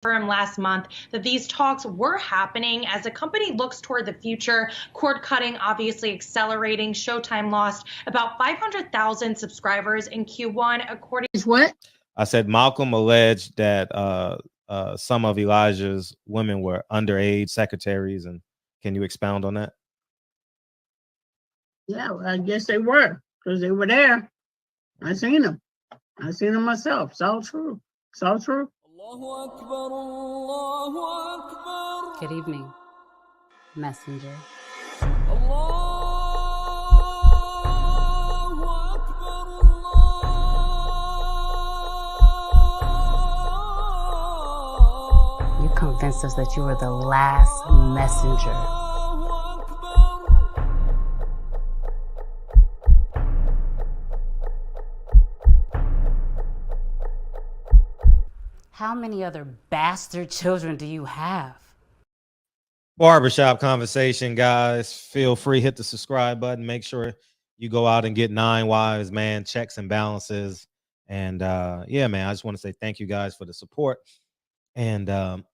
confirmed last month that these talks were happening as the company looks toward the future. Cord cutting obviously accelerating. Showtime lost about 500,000 subscribers in Q1, according to what? I said Malcolm alleged that some of Elijah's women were underage secretaries, and can you expound on that? Yeah, well, I guess they were, because they were there. I seen them. I seen them myself. It's all true. It's all true. Good evening, messenger. You convinced us that you were the last messenger. How many other bastard children do you have? Barbershop conversation, guys. Feel free, hit the subscribe button. Make sure you go out and get 9 wives, man. Checks and balances. And yeah, man, I just want to say thank you guys for the support. And I'll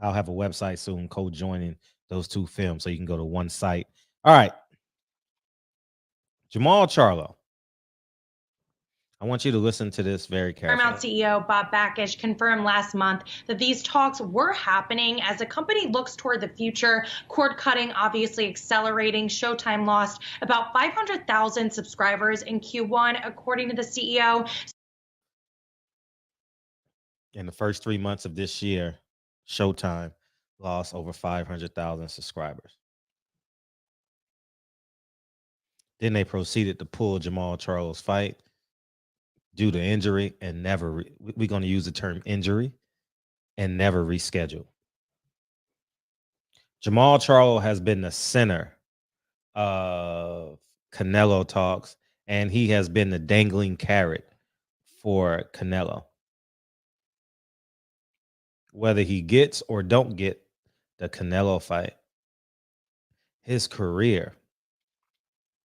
have a website soon co-joining those two films, so you can go to one site. All right. Jermall Charlo. I want you to listen to this very carefully. Paramount CEO Bob Blackish confirmed last month that these talks were happening as the company looks toward the future. Cord cutting obviously accelerating. Showtime lost about 500,000 subscribers in Q1, according to the CEO. In the first 3 months of this year, Showtime lost over 500,000 subscribers. Then they proceeded to pull Jermall Charlo's fight due to injury and never, we're going to use the term injury, and never reschedule. Jermall Charlo has been the center of Canelo talks, and he has been the dangling carrot for Canelo. Whether he gets or don't get the Canelo fight, his career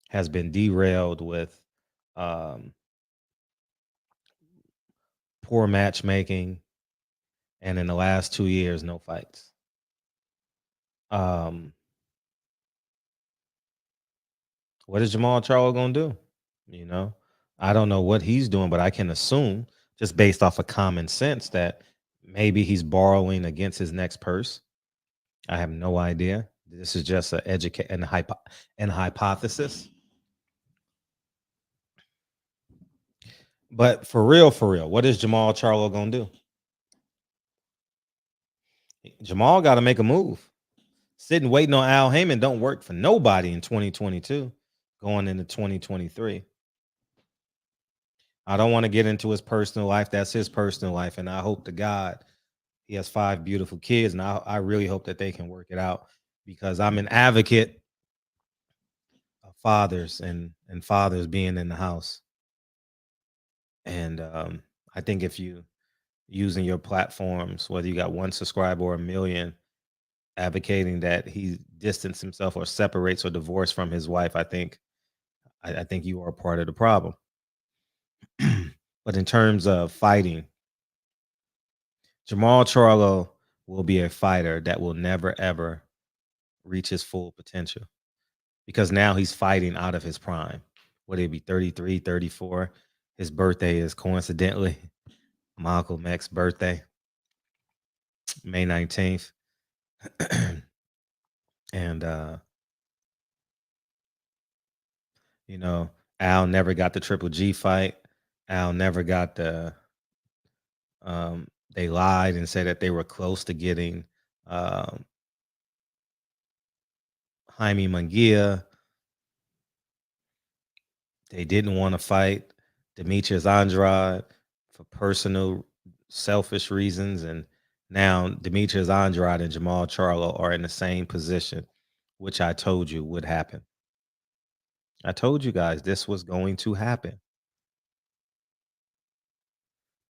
has been derailed with poor matchmaking, and in the last 2 years, no fights. What is Jermall Charlo gonna do? You know, I don't know what he's doing, but I can assume, just based off of common sense, that maybe he's borrowing against his next purse. I have no idea. This is just an hypothesis. But for real, what is Jermall Charlo gonna do? Jermall got to make a move. Sitting waiting on Al Heyman don't work for nobody in 2022, going into 2023. I don't want to get into his personal life. That's his personal life, and I hope to God he has 5 beautiful kids, and I really hope that they can work it out, because I'm an advocate of fathers and fathers being in the house. And I think if you using your platforms, whether you got 1 subscriber or 1 million, advocating that he distance himself or separates or divorce from his wife, I think you are a part of the problem. But in terms of fighting, Jermall Charlo will be a fighter that will never, ever reach his full potential, because now he's fighting out of his prime. Would it be 33, 34? His birthday is coincidentally Malcolm X's birthday, May 19th. And, you know, Al never got the Triple G fight. Al never got the, they lied and said that they were close to getting Jaime Munguia. They didn't want to fight Demetrius Andrade for personal, selfish reasons. And now Demetrius Andrade and Jermall Charlo are in the same position, which I told you would happen. I told you guys this was going to happen.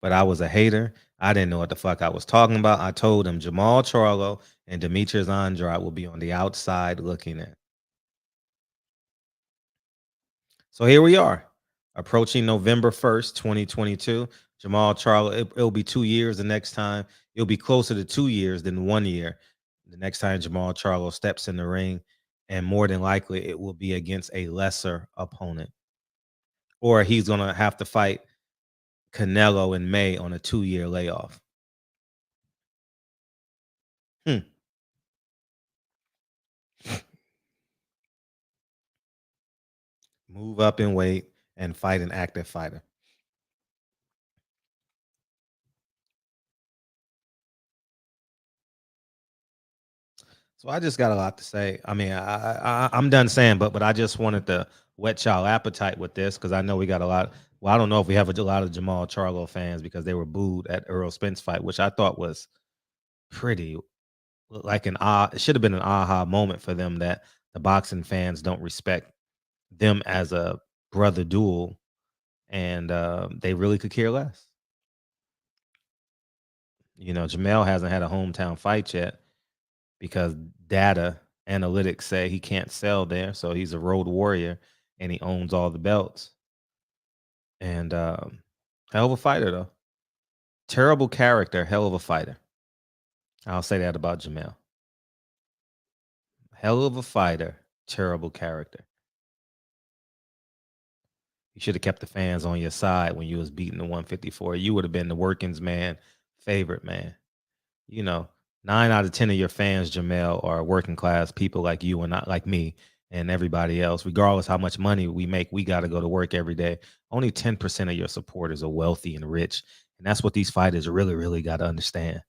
But I was a hater. I didn't know what the fuck I was talking about. I told him Jermall Charlo and Demetrius Andrade will be on the outside looking in. So here we are, approaching November 1st, 2022. Jermall Charlo, it'll be 2 years the next time. It'll be closer to 2 years than 1 year. The next time Jermall Charlo steps in the ring, and more than likely it will be against a lesser opponent. Or he's going to have to fight Canelo in May on a 2-year layoff. Move up in weight and fight an active fighter. So I just got a lot to say. I mean, I'm done saying, but I just wanted to whet y'all appetite with this because I know we got a lot. Well, I don't know if we have a lot of Jermall Charlo fans because they were booed at Errol Spence fight, which I thought was pretty like it should have been an aha moment for them that the boxing fans don't respect them as a brother duel, and they really could care less. You know, Jermall hasn't had a hometown fight yet because data analytics say he can't sell there, so he's a road warrior and he owns all the belts. And hell of a fighter though. Terrible character, hell of a fighter. I'll say that about Jermall. Hell of a fighter, terrible character. You should have kept the fans on your side when you was beating the 154. You would have been the working's man, favorite man. You know, 9 out of 10 of your fans, Jermall, are working class people like you and not like me and everybody else. Regardless how much money we make, we got to go to work every day. Only 10% of your supporters are wealthy and rich. And that's what these fighters really, really got to understand.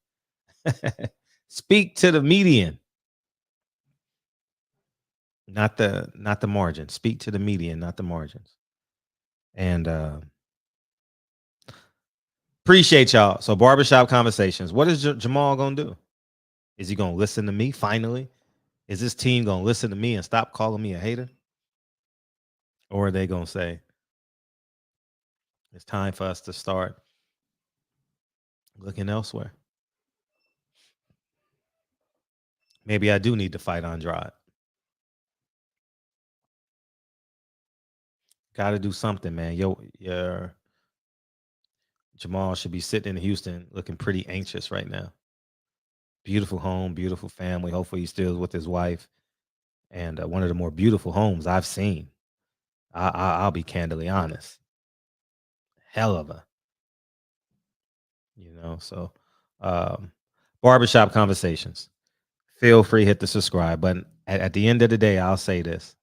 Speak to the median. Not the margin. Speak to the median, not the margins. And appreciate y'all. So barbershop conversations. What is Jermall gonna do? Is he gonna listen to me finally? Is this team gonna listen to me and stop calling me a hater? Or are they gonna say it's time for us to start looking elsewhere? Maybe I do need to fight Andrade. Got to do something, man. Your Jermall should be sitting in Houston looking pretty anxious right now. Beautiful home, beautiful family. Hopefully he still is with his wife. And one of the more beautiful homes I've seen. I'll be candidly honest. Hell of a, so barbershop conversations. Feel free, hit the subscribe button. At the end of the day, I'll say this.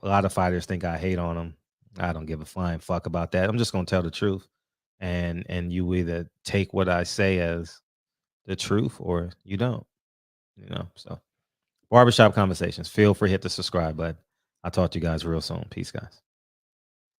A lot of fighters think I hate on them. I don't give a flying fuck about that. I'm just going to tell the truth. And you either take what I say as the truth or you don't, so barbershop conversations. Feel free, hit the subscribe button. I'll talk to you guys real soon. Peace, guys.